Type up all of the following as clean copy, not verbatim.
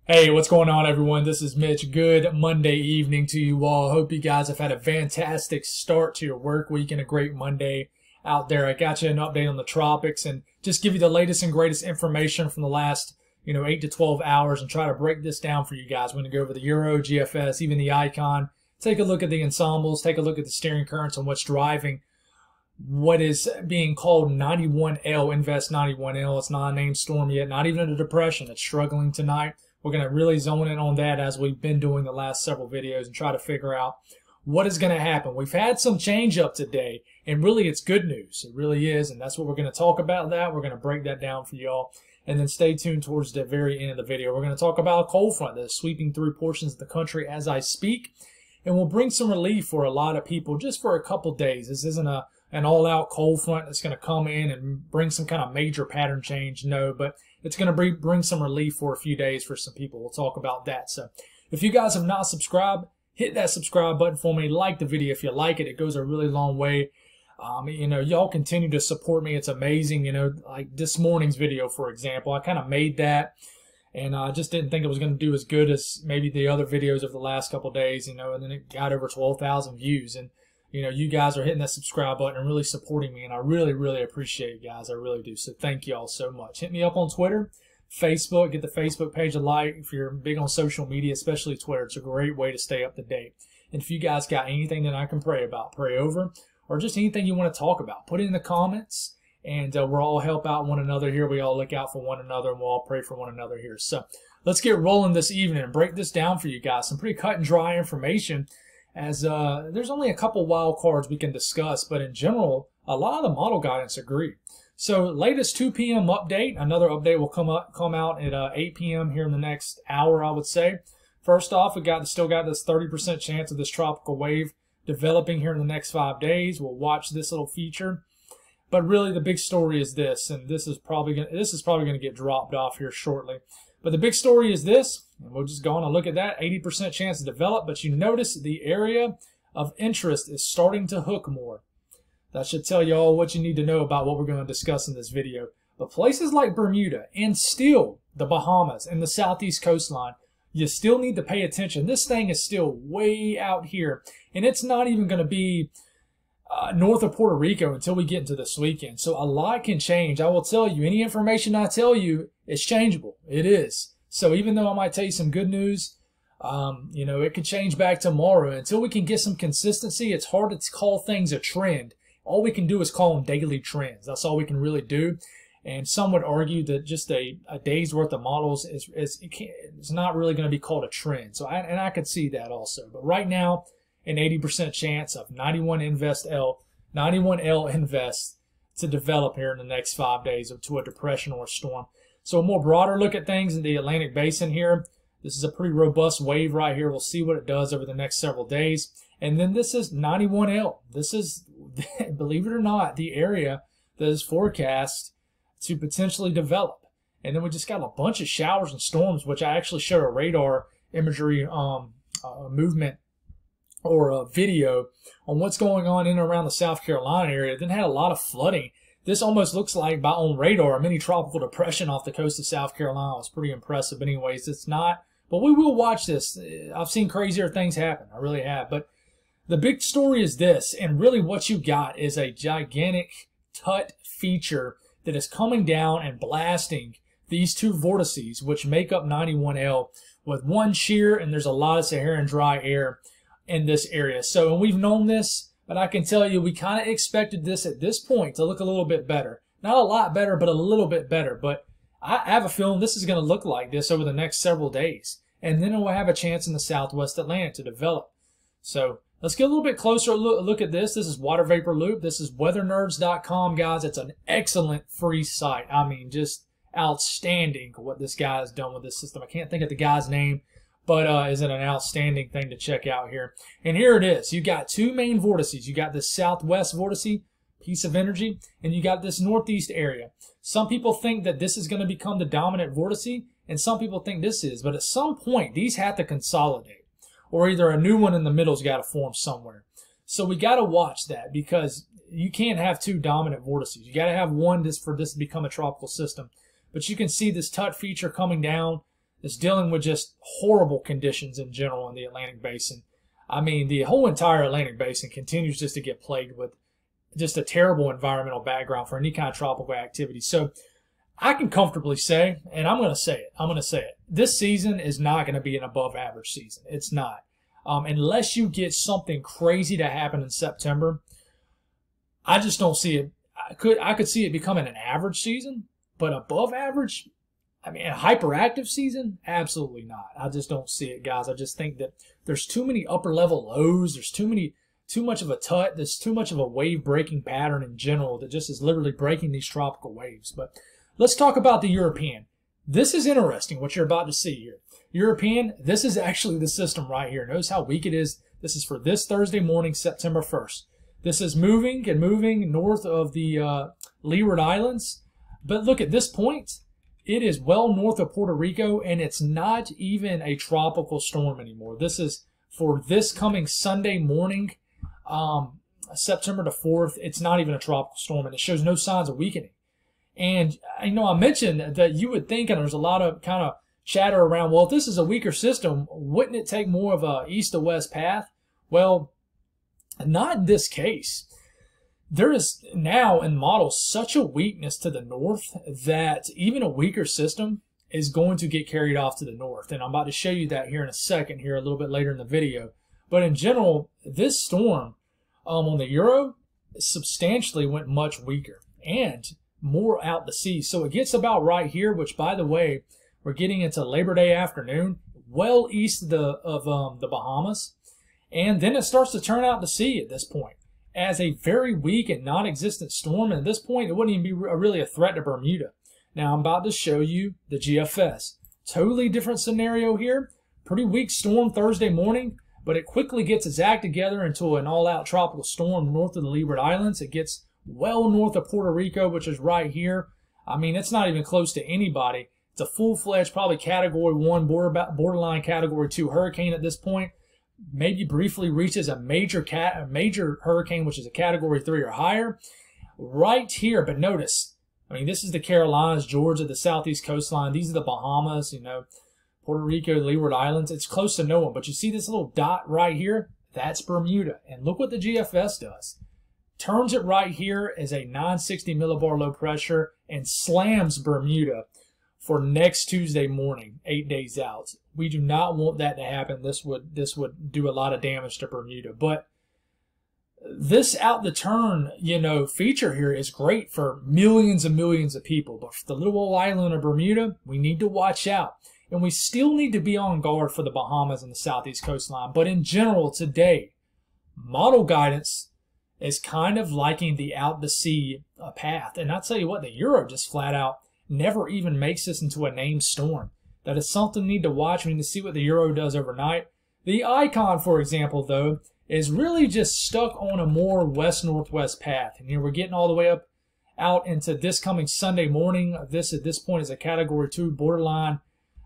Hey, what's going on, everyone? This is Mitch. Good Monday evening to you all. Hope you guys have had a fantastic start to your work week and a great Monday out there. I got you an update on the Tropics and just give you the latest and greatest information from the last, 8 to 12 hours and try to break this down for you guys. We're going to go over the Euro, GFS, even the Icon. Take a look at the ensembles, take a look at the steering currents and what's driving what is being called 91L, Invest 91L. It's not a named storm yet, not even a depression. It's struggling tonight. We're going to really zone in on that as we've been doing the last several videos and try to figure out what is going to happen. We've had some change up today, and really it's good news. It really is, and that's what we're going to talk about. We're going to break that down for y'all, and then stay tuned towards the very end of the video. We're going to talk about a cold front that is sweeping through portions of the country as I speak, and will bring some relief for a lot of people just for a couple days. This isn't an all-out cold front that's going to come in and bring some kind of major pattern change, no, but it's going to bring some relief for a few days for some people. We'll talk about that. So if you guys have not subscribed, hit that subscribe button for me. Like the video if you like it. It goes a really long way. Y'all continue to support me. It's amazing. Like this morning's video, for example, I kind of made that, and I just didn't think it was going to do as good as maybe the other videos of the last couple of days, and then it got over 12,000 views. And you guys are hitting that subscribe button and really supporting me, and I really, really appreciate you guys. I really do. So thank you all so much. Hit me up on Twitter, Facebook. Get the Facebook page a like if you're big on social media, especially Twitter. It's a great way to stay up to date. And if you guys got anything that I can pray about, pray over, or just anything you want to talk about, put it in the comments, and we'll all help out one another here. We all look out for one another, and we'll all pray for one another here. So let's get rolling this evening and break this down for you guys. Some pretty cut and dry information, as there's only a couple wild cards we can discuss, but in general, a lot of the model guidance agree. So latest 2 p.m. update. Another update will come out at 8 p.m. here in the next hour, I would say. First off, we still got this 30% chance of this tropical wave developing here in the next 5 days. We'll watch this little feature. But really, the big story is this, and this is probably going to get dropped off here shortly. But the big story is this, and we'll just go on and look at that. 80% chance to develop, but you notice the area of interest is starting to hook more. That should tell you all what you need to know about what we're going to discuss in this video. But places like Bermuda and still the Bahamas and the southeast coastline, you still need to pay attention. This thing is still way out here, and it's not even going to be north of Puerto Rico until we get into this weekend. So a lot can change. I will tell you, any information I tell you is changeable. It is. So even though I might tell you some good news, it could change back tomorrow. Until we can get some consistency, it's hard to call things a trend. All we can do is call them daily trends. That's all we can really do. And some would argue that just a day's worth of models it's not really going to be called a trend. So I could see that also. But right now, an 80% chance of 91L Invest to develop here in the next 5 days to a depression or a storm. So a more broader look at things in the Atlantic Basin here. This is a pretty robust wave right here. We'll see what it does over the next several days. And then this is 91L. This is, believe it or not, the area that is forecast to potentially develop. And then we just got a bunch of showers and storms, which I actually showed a radar imagery movement or a video on what's going on in and around the South Carolina area. Then had a lot of flooding. This almost looks like, on radar, a mini tropical depression off the coast of South Carolina. It was pretty impressive. But anyways, it's not. But we will watch this. I've seen crazier things happen. I really have. But the big story is this, and really what you got is a gigantic tut feature that is coming down and blasting these two vortices, which make up 91L, with one shear, and there's a lot of Saharan dry air in this area. So, and we've known this, but I can tell you we kind of expected this at this point to look a little bit better. Not a lot better, but a little bit better. But I have a feeling this is going to look like this over the next several days. And then it will have a chance in the Southwest Atlantic to develop. So let's get a little bit closer look at this. This is Water Vapor Loop. This is weathernerds.com, guys. It's an excellent free site. I mean, just outstanding what this guy has done with this system. I can't think of the guy's name, but is it an outstanding thing to check out here. And here it is. You got two main vortices. You got this southwest vortice, piece of energy, and you got this northeast area. Some people think that this is going to become the dominant vortice, and some people think this is. But at some point, these have to consolidate, or either a new one in the middle's got to form somewhere. So we got to watch that, because you can't have two dominant vortices. You got to have one for this to become a tropical system. But you can see this tut feature coming down. is dealing with just horrible conditions in general in the Atlantic Basin. I mean, the whole entire Atlantic Basin continues just to get plagued with just a terrible environmental background for any kind of tropical activity. So I can comfortably say, and I'm going to say it, this season is not going to be an above average season. It's not. Unless you get something crazy to happen in September, I just don't see it. I could see it becoming an average season, but above average, I mean, a hyperactive season, absolutely not. I just don't see it, guys. I just think that there's too many upper level lows. There's too much of a tut. There's too much of a wave breaking pattern in general that just is literally breaking these tropical waves. But let's talk about the European. This is interesting what you're about to see here. European, this is actually the system right here. Notice how weak it is. This is for this Thursday morning, September 1st. This is moving and moving north of the Leeward Islands. But look at this point. It is well north of Puerto Rico, and it's not even a tropical storm anymore. This is for this coming Sunday morning, September the 4th. It's not even a tropical storm, and it shows no signs of weakening. And, I mentioned that you would think, and there's a lot of kind of chatter around, well, if this is a weaker system, wouldn't it take more of a east to west path? Well, not in this case. There is now in models such a weakness to the north that even a weaker system is going to get carried off to the north. And I'm about to show you that here in a second, here a little bit later in the video. But in general, this storm on the Euro substantially went much weaker and more out to sea. So it gets about right here, which, by the way, we're getting into Labor Day afternoon, well east of the Bahamas. And then it starts to turn out to sea at this point as a very weak and non-existent storm. And at this point, it wouldn't even be really a threat to Bermuda. Now, I'm about to show you the GFS. Totally different scenario here. Pretty weak storm Thursday morning, but it quickly gets its act together into an all-out tropical storm north of the Leeward Islands. It gets well north of Puerto Rico, which is right here. I mean, it's not even close to anybody. It's a full-fledged, probably Category 1, borderline Category 2 hurricane at this point. Maybe briefly reaches a major hurricane, which is a Category 3 or higher, right here. But notice, I mean, this is the Carolinas, Georgia, the southeast coastline. These are the Bahamas, Puerto Rico, Leeward Islands. It's close to no one. But you see this little dot right here? That's Bermuda. And look what the GFS does. Turns it right here as a 960 millibar low pressure and slams Bermuda for next Tuesday morning, 8 days out. We do not want that to happen. This would do a lot of damage to Bermuda. But this out the turn, feature here is great for millions and millions of people. But for the little old island of Bermuda, we need to watch out. And we still need to be on guard for the Bahamas and the southeast coastline. But in general, today, model guidance is kind of liking the out to sea path. And I'll tell you what, the Euro just flat out never even makes this into a named storm. That is something we need to watch. We need to see what the Euro does overnight. The Icon, for example, though, is really just stuck on a more west-northwest path. And here we're getting all the way up out into this coming Sunday morning. This, at this point, is a Category 2 borderline,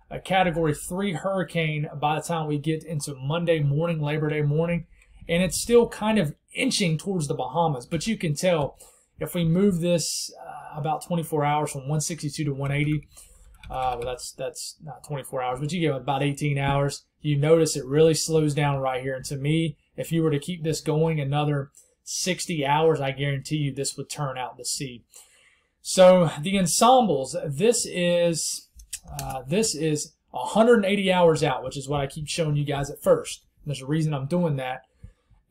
a Category 3 hurricane by the time we get into Monday morning, Labor Day morning. And it's still kind of inching towards the Bahamas. But you can tell if we move this about 24 hours from 162 to 180, well, that's not 24 hours, but you get about 18 hours. You notice it really slows down right here. And to me, if you were to keep this going another 60 hours, I guarantee you this would turn out to sea. So the ensembles, this is 180 hours out, which is what I keep showing you guys at first. And there's a reason I'm doing that.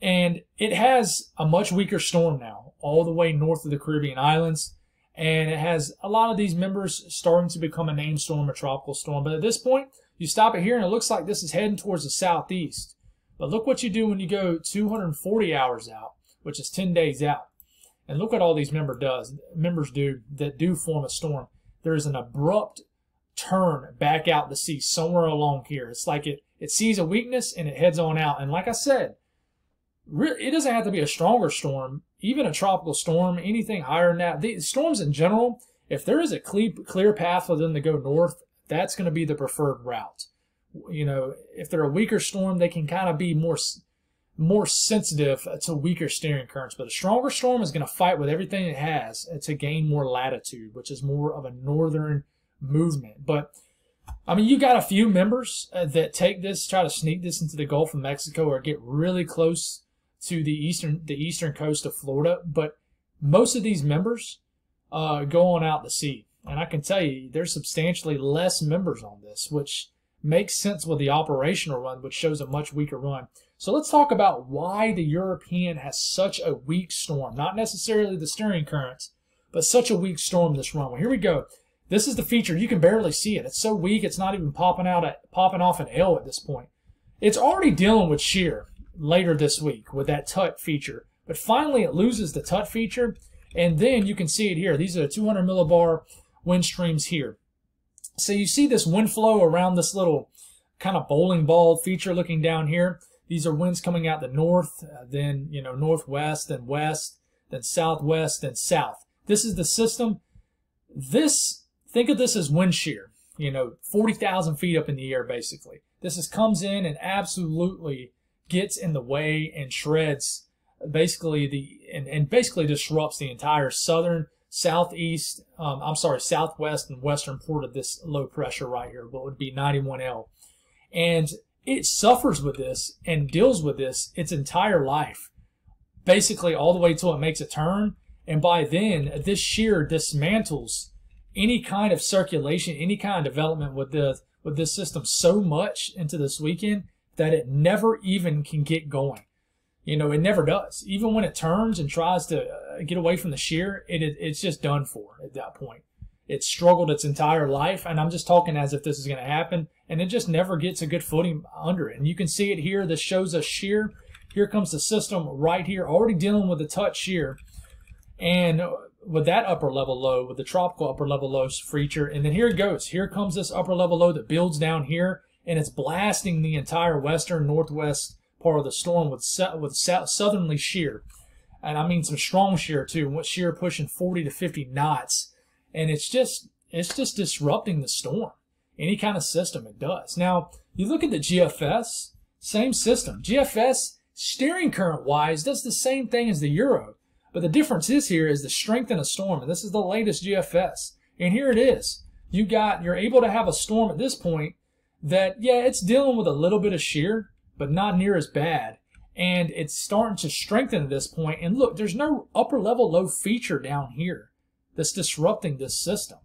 And it has a much weaker storm now, all the way north of the Caribbean islands. And it has a lot of these members starting to become a named storm, a tropical storm. But at this point, you stop it here, and it looks like this is heading towards the southeast. But look what you do when you go 240 hours out, which is 10 days out. And look what all these members do that do form a storm. There is an abrupt turn back out to sea somewhere along here. It's like it sees a weakness, and it heads on out. And like I said, it doesn't have to be a stronger storm, even a tropical storm, anything higher than that. The storms in general, if there is a clear path for them to go north, that's going to be the preferred route. If they're a weaker storm, they can kind of be more sensitive to weaker steering currents. But a stronger storm is going to fight with everything it has to gain more latitude, which is more of a northern movement. But I mean, you got a few members that take this, try to sneak this into the Gulf of Mexico or get really close to the eastern coast of Florida, but most of these members go on out to sea. And I can tell you, there's substantially less members on this, which makes sense with the operational run, which shows a much weaker run. So let's talk about why the European has such a weak storm. Not necessarily the steering currents, but such a weak storm this run. Well, here we go. This is the feature. You can barely see it. It's so weak, it's not even popping off an L at this point. It's already dealing with shear later this week with that tut feature. But finally, it loses the tut feature, and then you can see it here. These are the 200 millibar wind streams here. So you see this wind flow around this little kind of bowling ball feature looking down here. These are winds coming out the north, then northwest, then west, then southwest, then south. This is the system. Think of this as wind shear, 40,000 feet up in the air basically. This comes in and absolutely gets in the way and shreds basically and basically disrupts the entire southwest and western port of this low pressure right here, what would be 91L. And it suffers with this and deals with this its entire life, basically all the way till it makes a turn. And by then, this shear dismantles any kind of circulation, any kind of development with this system so much into this weekend that it never even can get going. It never does. Even when it turns and tries to get away from the shear, it's just done for at that point. It's struggled its entire life, and I'm just talking as if this is going to happen, and it just never gets a good footing under it. And you can see it here. This shows us shear. Here comes the system right here, already dealing with the touch shear, and with that upper level low, with the tropical upper level low feature. And then here it goes. Here comes this upper level low that builds down here, and it's blasting the entire western, northwest part of the storm with southerly shear. And I mean some strong shear too, with shear pushing 40 to 50 knots. And it's just disrupting the storm. Any kind of system it does. Now, you look at the GFS, same system. GFS, steering current wise, does the same thing as the Euro. But the difference is the strength in a storm. And this is the latest GFS. And here it is. You're able to have a storm at this point that, yeah, it's dealing with a little bit of shear, but not near as bad. And it's starting to strengthen at this point. And look, there's no upper level low feature down here that's disrupting this system.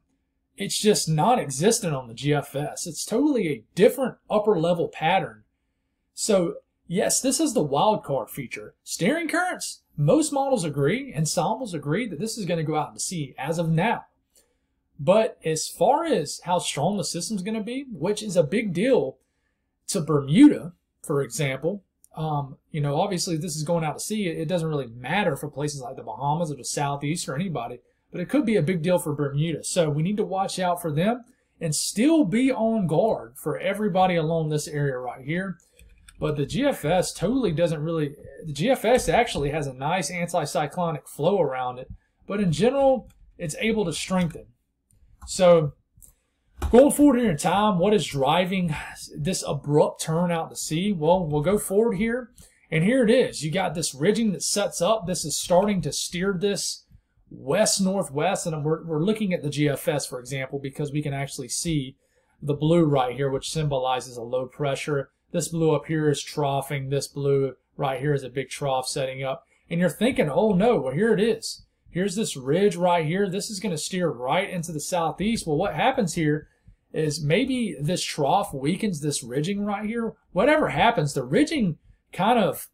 It's just non-existent on the GFS. It's totally a different upper level pattern. So yes, this is the wild card feature. Steering currents, most models agree, ensembles agree that this is going to go out to sea as of now. But as far as how strong the system's going to be, which is a big deal to Bermuda, for example, obviously this is going out to sea. It doesn't really matter for places like the Bahamas or the Southeast or anybody, but it could be a big deal for Bermuda. So we need to watch out for them and still be on guard for everybody along this area right here. But the GFS totally doesn't really, the GFS actually has a nice anticyclonic flow around it, but in general, it's able to strengthen. So going forward here in time, what is driving this abrupt turn out to sea? Well, we'll go forward here, and here it is. You got this ridging that sets up. This is starting to steer this west-northwest, and we're looking at the GFS, for example, because we can actually see the blue right here, which symbolizes a low pressure. This blue up here is troughing. This blue right here is a big trough setting up. And you're thinking, oh no, well here it is. Here's this ridge right here. This is going to steer right into the southeast. Well, what happens here is maybe this trough weakens this ridging right here. Whatever happens, the ridging kind of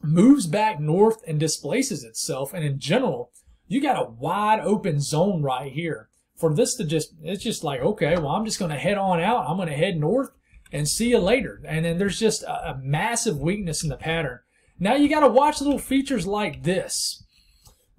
moves back north and displaces itself. And in general, you got a wide open zone right here. For this to it's just like, okay, well, I'm just going to head on out. I'm going to head north and see you later. And then there's just a massive weakness in the pattern. Now you got to watch little features like this.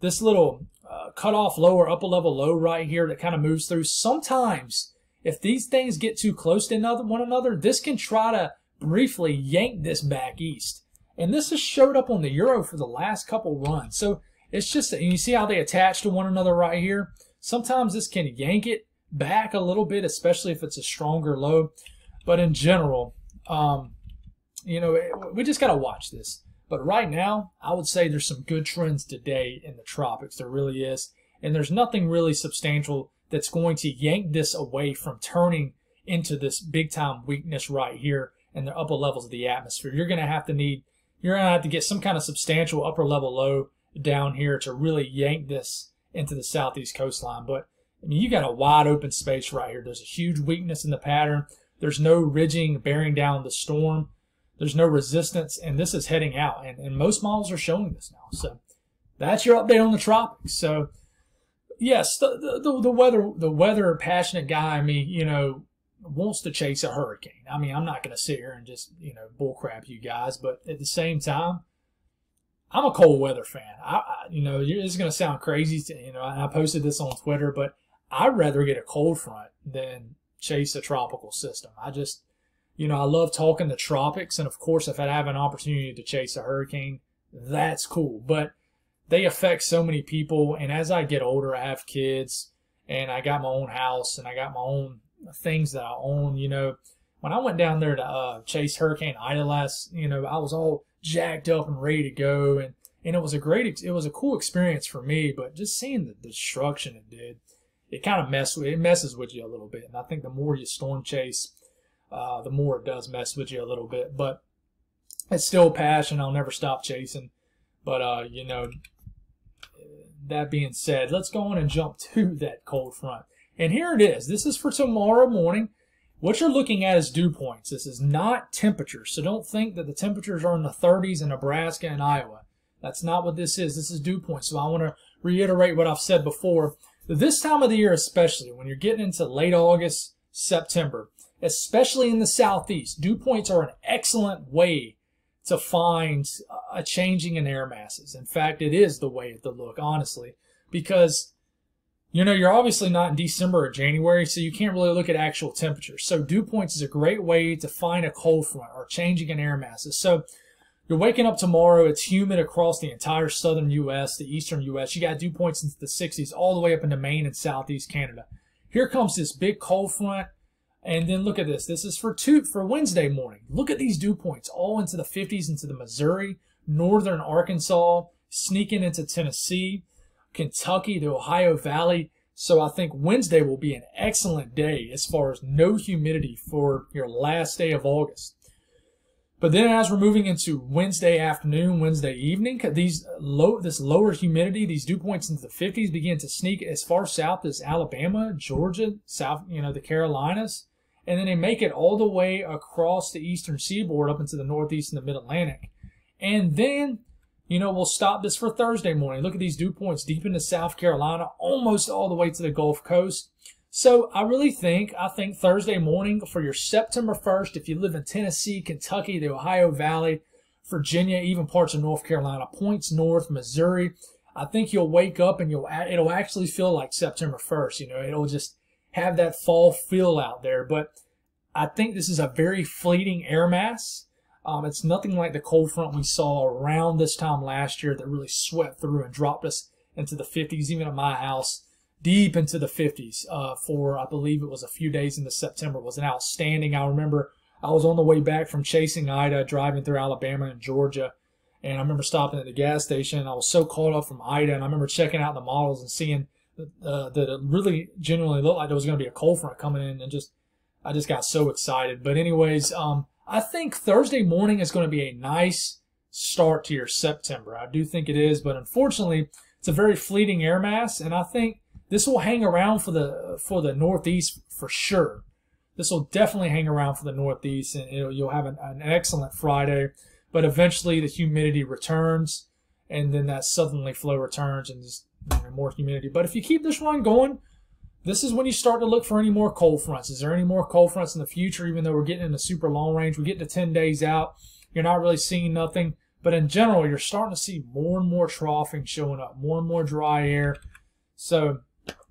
This little cutoff low or upper level low right here that kind of moves through. Sometimes, if these things get too close to one another, this can try to briefly yank this back east. And this has showed up on the Euro for the last couple runs. So it's just, and you see how they attach to one another right here? Sometimes this can yank it back a little bit, especially if it's a stronger low. But in general, we just got to watch this. But right now, I would say there's some good trends today in the tropics. There really is. And there's nothing really substantial that's going to yank this away from turning into this big time weakness right here in the upper levels of the atmosphere. You're going to have to get some kind of substantial upper level low down here to really yank this into the southeast coastline. But I mean, you got a wide open space right here. There's a huge weakness in the pattern. There's no ridging bearing down the storm. There's no resistance, and this is heading out. And most models are showing this now. So that's your update on the tropics. So yes, the weather passionate guy in me, you know, wants to chase a hurricane. I mean, I'm not going to sit here and just, you know, bullcrap you guys, but at the same time, I'm a cold weather fan. You know, this is going to sound crazy, you know, I posted this on Twitter, but I'd rather get a cold front than chase a tropical system. I just, you know, I love talking the tropics, and of course, if I have an opportunity to chase a hurricane, that's cool. But they affect so many people, and as I get older, I have kids, and I got my own house, and I got my own things that I own. You know, when I went down there to chase Hurricane Ida last, you know, I was all jacked up and ready to go, and it was a cool experience for me. But just seeing the destruction it did, it kind of messes with you a little bit. And I think the more you storm chase, the more it does mess with you a little bit. But it's still a passion. I'll never stop chasing. But you know, that being said, let's go on and jump to that cold front. And here it is. This is for tomorrow morning. What you're looking at is dew points. This is not temperatures. So don't think that the temperatures are in the 30s in Nebraska and Iowa. That's not what this is. This is dew points. So I want to reiterate what I've said before. This time of the year, especially when you're getting into late August, September, especially in the southeast, dew points are an excellent way to find a changing in air masses. In fact, it is the way to look, honestly, because you know, you're obviously not in December or January, so you can't really look at actual temperatures. So dew points is a great way to find a cold front or changing in air masses. So you're waking up tomorrow, it's humid across the entire southern U.S., the eastern U.S. You got dew points into the 60s all the way up into Maine and southeast Canada. Here comes this big cold front, and then look at this. This is for Wednesday morning. Look at these dew points all into the 50s, into the Missouri, northern Arkansas, sneaking into Tennessee, Kentucky, the Ohio Valley. So I think Wednesday will be an excellent day as far as no humidity for your last day of August. But then as we're moving into Wednesday afternoon, Wednesday evening, this lower humidity, these dew points into the 50s begin to sneak as far south as Alabama, Georgia, south, you know, the Carolinas, and then they make it all the way across the eastern seaboard up into the northeast and the mid-Atlantic. And then, you know, we'll stop this for Thursday morning. Look at these dew points deep into South Carolina, almost all the way to the Gulf Coast. So I think Thursday morning for your September 1st, if you live in Tennessee, Kentucky, the Ohio Valley, Virginia, even parts of North Carolina, points north, Missouri, I think you'll wake up and it'll actually feel like September 1st. You know, it'll just have that fall feel out there. But I think this is a very fleeting air mass. It's nothing like the cold front we saw around this time last year that really swept through and dropped us into the 50s, even at my house, deep into the 50s for, I believe it was a few days into September. It was an outstanding. I remember I was on the way back from chasing Ida, driving through Alabama and Georgia, and I remember stopping at the gas station. And I was so caught up from Ida, and I remember checking out the models and seeing that it really genuinely looked like there was going to be a cold front coming in, and I just got so excited. But anyways, I think Thursday morning is going to be a nice start to your September. I do think it is, but unfortunately, it's a very fleeting air mass, and I think this will hang around for the Northeast for sure. This will definitely hang around for the Northeast, and you'll have an excellent Friday, but eventually the humidity returns, and then that southerly flow returns, and just more humidity. But if you keep this run going, this is when you start to look for any more cold fronts. Is there any more cold fronts in the future, even though we're getting into super long range? We get to 10 days out. You're not really seeing nothing. But in general, you're starting to see more and more troughing showing up, more and more dry air. So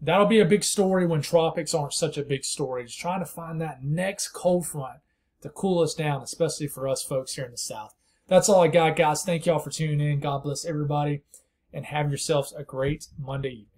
that'll be a big story when tropics aren't such a big story. Just trying to find that next cold front to cool us down, especially for us folks here in the South. That's all I got, guys. Thank y'all for tuning in. God bless everybody, and have yourselves a great Monday evening.